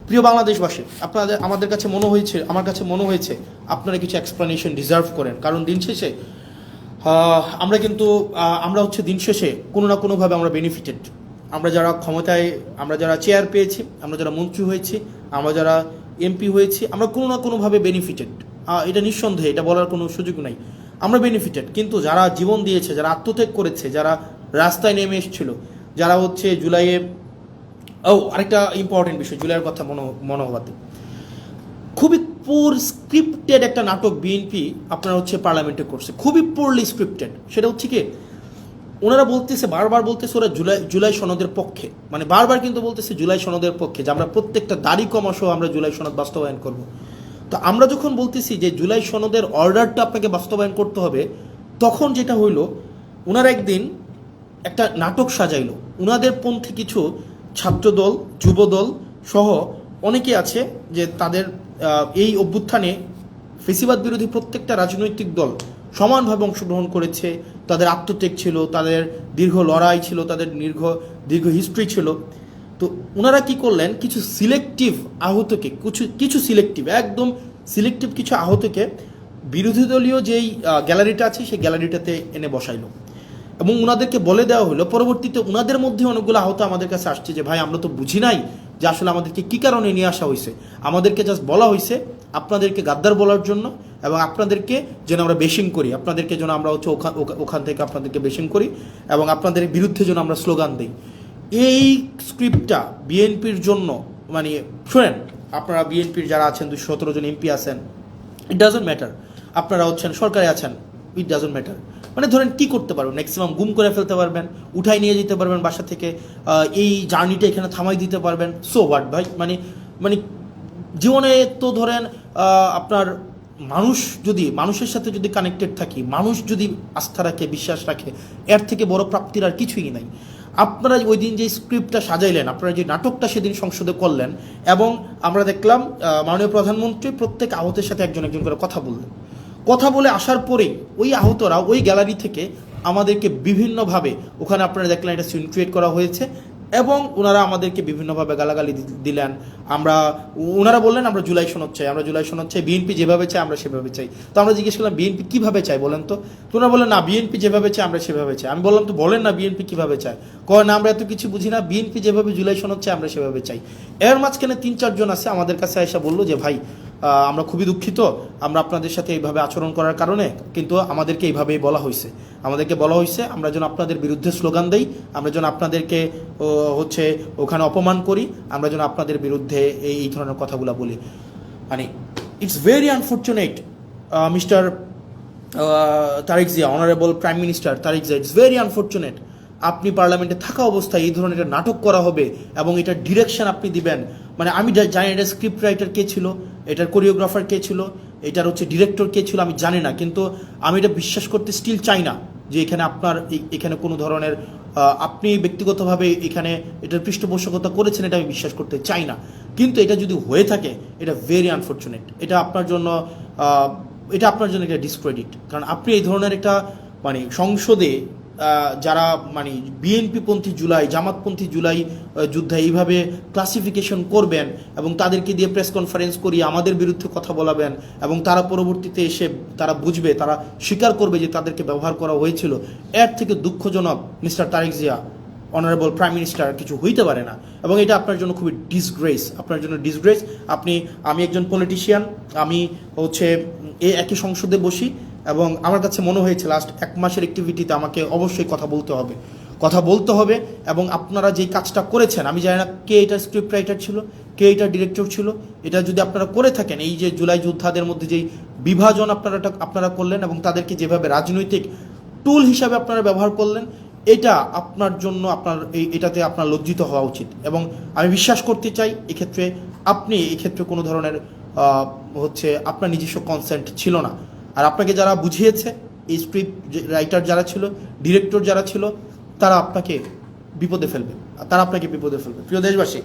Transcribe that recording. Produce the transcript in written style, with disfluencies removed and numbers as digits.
প্রিয় বাংলাদেশবাসী, আমাদের কাছে মনে হয়েছে, আমার কাছে মনে হয়েছে আপনারা কিছু এক্সপ্লানেশন ডিজার্ভ করেন। কারণ দিন শেষে আমরা হচ্ছে দিন শেষে কোনো না কোনোভাবে আমরা বেনিফিটেড। আমরা যারা ক্ষমতায়, আমরা যারা চেয়ার পেয়েছি, আমরা যারা মন্ত্রী হয়েছি, আমরা যারা এমপি হয়েছি, আমরা কোনো না কোনোভাবে বেনিফিটেড। এটা নিঃসন্দেহে, এটা বলার কোনো সুযোগ নাই, আমরা বেনিফিটেড। কিন্তু যারা জীবন দিয়েছে, যারা আত্মত্যাগ করেছে, যারা রাস্তায় নেমে এসেছিল, যারা হচ্ছে জুলাইয়ে, আরেকটা ইম্পর্টেন্ট বিষয়, জুলাইয়ের কথা মনে হওয়াতে, খুবই পুর স্ক্রিপ্টেড একটা নাটক বিএনপি আপনারা হচ্ছে পার্লামেন্টে করছে, খুবই পুরলি স্ক্রিপ্টেড। সেটা হচ্ছে কি, ওনারা বলতেছে, বারবার বলতেছে ওরা জুলাই সনদের পক্ষে, মানে বারবার কিন্তু বলতেছে জুলাই সনদের পক্ষে, যে আমরা প্রত্যেকটা দাড়ি কমা সহ আমরা জুলাই সনদ বাস্তবায়ন করব। তো আমরা যখন বলতেছি যে জুলাই সনদের অর্ডারটা আপনাকে বাস্তবায়ন করতে হবে, তখন যেটা হইলো, ওনারা একদিন একটা নাটক সাজাইলো। ওনাদের পন্থী কিছু ছাত্রদল, যুবদল সহ অনেকে আছে যে তাদের এই অভ্যুত্থানে ফেসিবাদ বিরোধী প্রত্যেকটা রাজনৈতিক দল সমানভাবে অংশগ্রহণ করেছে। তাদের আত্মত্যাগ ছিল, তাদের দীর্ঘ লড়াই ছিল, তাদের দীর্ঘ হিস্ট্রি ছিল। তো ওনারা কি করলেন, কিছু সিলেক্টিভ আহতকে, কিছু সিলেক্টিভ, একদম সিলেক্টিভ কিছু আহতকে বিরোধী দলীয় যেই গ্যালারিটা আছে সেই গ্যালারিটাতে এনে বসাইলো এবং ওনাদেরকে বলে দেওয়া হলো। পরবর্তীতে ওনাদের মধ্যে অনেকগুলো আহত আমাদের কাছে আসছে যে ভাই, আমরা তো বুঝি নাই যে আসলে আমাদেরকে কী কারণে নিয়ে আসা হয়েছে। আমাদেরকে জাস্ট বলা হয়েছে আপনাদেরকে গাদ্দার বলার জন্য, এবং আপনাদেরকে যেন আমরা বেশিং করি, আপনাদেরকে যেন আমরা হচ্ছে ওখান থেকে আপনাদেরকে বেশিং করি, এবং আপনাদের বিরুদ্ধে যেন আমরা স্লোগান দিই। এই স্ক্রিপ্টটা বিএনপির জন্য, মানে শোনেন, আপনারা বিএনপির যারা আছেন 217 জন এমপি আছেন, ইট ডাজন্ট ম্যাটার, আপনারা হচ্ছেন সরকারে আছেন, ইট ডাজন্ট ম্যাটার। মানে ধরেন কি করতে পারবেন, ম্যাক্সিমাম গুম করে ফেলতে পারবেন, উঠাই নিয়ে যেতে পারবেন বাসা থেকে, এই জার্নিটা এখানে থামাই দিতে পারবেন, সো হোয়াট ভাই। মানে জীবনে তো ধরেন আপনার মানুষের সাথে যদি কানেক্টেড থাকি, মানুষ যদি আস্থা রাখে, বিশ্বাস রাখে, এর থেকে বড় প্রাপ্তির আর কিছুই নাই। আপনারা ওই দিন যে স্ক্রিপ্টটা সাজাইলেন, আপনারা যে নাটকটা সেদিন সংসদে করলেন, এবং আমরা দেখলাম মাননীয় প্রধানমন্ত্রী প্রত্যেক আহতের সাথে একজন একজন করে কথা বলে আসার পরেই ওই আহতরা ওই গ্যালারি থেকে আমাদেরকে বিভিন্নভাবে, ওখানে আপনারা দেখলেন একটা সিন ক্রিয়েট করা হয়েছে, এবং ওনারা আমাদেরকে বিভিন্নভাবে গালাগালি দিলেন। ওনারা বললেন আমরা জুলাই সনদ চাই, বিএনপি যেভাবে চাই আমরা সেভাবে চাই। তো আমরা জিজ্ঞেস করলাম বিএনপি কীভাবে চাই বলেন তো? ওনারা বললেন না, বিএনপি যেভাবে চাই আমরা সেভাবে চাই। আমি বললাম তো বলেন না বিএনপি কীভাবে চায়? কয় না, আমরা এত কিছু বুঝি না, বিএনপি যেভাবে জুলাই সনদ চাই আমরা সেভাবে চাই। এর মাঝখানে 3-4 জন আছে আমাদের কাছে এসে বললো যে ভাই, আমরা খুবই দুঃখিত, আমরা আপনাদের সাথে এইভাবে আচরণ করার কারণে, কিন্তু আমাদেরকে এইভাবেই বলা হয়েছে, আমরা যেন আপনাদের বিরুদ্ধে স্লোগান দেই, আমরা যেন আপনাদেরকে হচ্ছে ওখানে অপমান করি, আমরা যেন আপনাদের বিরুদ্ধে এই ধরনের কথাগুলো বলি। মানে it's very unfortunate mister Tarique Zia, honourable prime minister Tarique Zia, it's very unfortunate আপনি পার্লামেন্টে থাকা অবস্থায় এই ধরনের একটা নাটক করা হবে এবং এটার ডিরেকশন আপনি দিবেন। মানে আমি জানি এটা স্ক্রিপ্ট রাইটার কে ছিল, এটার কোরিওগ্রাফার কে ছিল, এটার হচ্ছে ডিরেক্টর কে ছিল, আমি জানি না, কিন্তু আমি এটা বিশ্বাস করতে স্টিল চাই না যে এখানে কোনো ধরনের আপনি ব্যক্তিগতভাবে এখানে এটার পৃষ্ঠপোষকতা করেছেন, এটা আমি বিশ্বাস করতে চাই না। কিন্তু এটা যদি হয়ে থাকে, এটা ভেরি আনফর্চুনেট, এটা আপনার জন্য একটা ডিসক্রেডিট। কারণ আপনি এই ধরনের একটা মানে সংসদে যারা মানে বিএনপিপন্থী জুলাই, জামাতপন্থী জুলাই যুদ্ধে এইভাবে ক্লাসিফিকেশন করবেন এবং তাদেরকে দিয়ে প্রেস কনফারেন্স করিয়ে আমাদের বিরুদ্ধে কথা বলাবেন, এবং তারা পরবর্তীতে এসে তারা বুঝবে, তারা স্বীকার করবে যে তাদেরকে ব্যবহার করা হয়েছিল, এর থেকে দুঃখজনক mister Tarique Zia, honourable prime minister, কিছু হইতে পারে না। এবং এটা আপনার জন্য খুবই ডিসগ্রেস, আমি একজন পলিটিশিয়ান, আমি হচ্ছে একই সংসদে বসি, এবং আমার কাছে মনে হয়েছে লাস্ট 1 মাসের অ্যাক্টিভিটিতে আমাকে অবশ্যই কথা বলতে হবে। এবং আপনারা যেই কাজটা করেছেন, আমি জানি না কে এটার স্ক্রিপ্ট রাইটার ছিল, কে এটার ডিরেক্টর ছিল, এটা যদি আপনারা করে থাকেন, এই যে জুলাই যোদ্ধাদের মধ্যে যেই বিভাজন আপনারা করলেন এবং তাদেরকে যেভাবে রাজনৈতিক টুল হিসাবে আপনারা ব্যবহার করলেন, এটা আপনার জন্য এটাতে আপনার লজ্জিত হওয়া উচিত। এবং আমি বিশ্বাস করতে চাই এক্ষেত্রে কোনো ধরনের হচ্ছে আপনার নিজস্ব কনসেন্ট ছিল না। আর আপনাকে যারা বুঝিয়েছে, এই স্ক্রিপ্ট রাইটার যারা ছিল, ডিরেক্টর যারা ছিল, তারা আপনাকে বিপদে ফেলবে। প্রিয় দেশবাসী,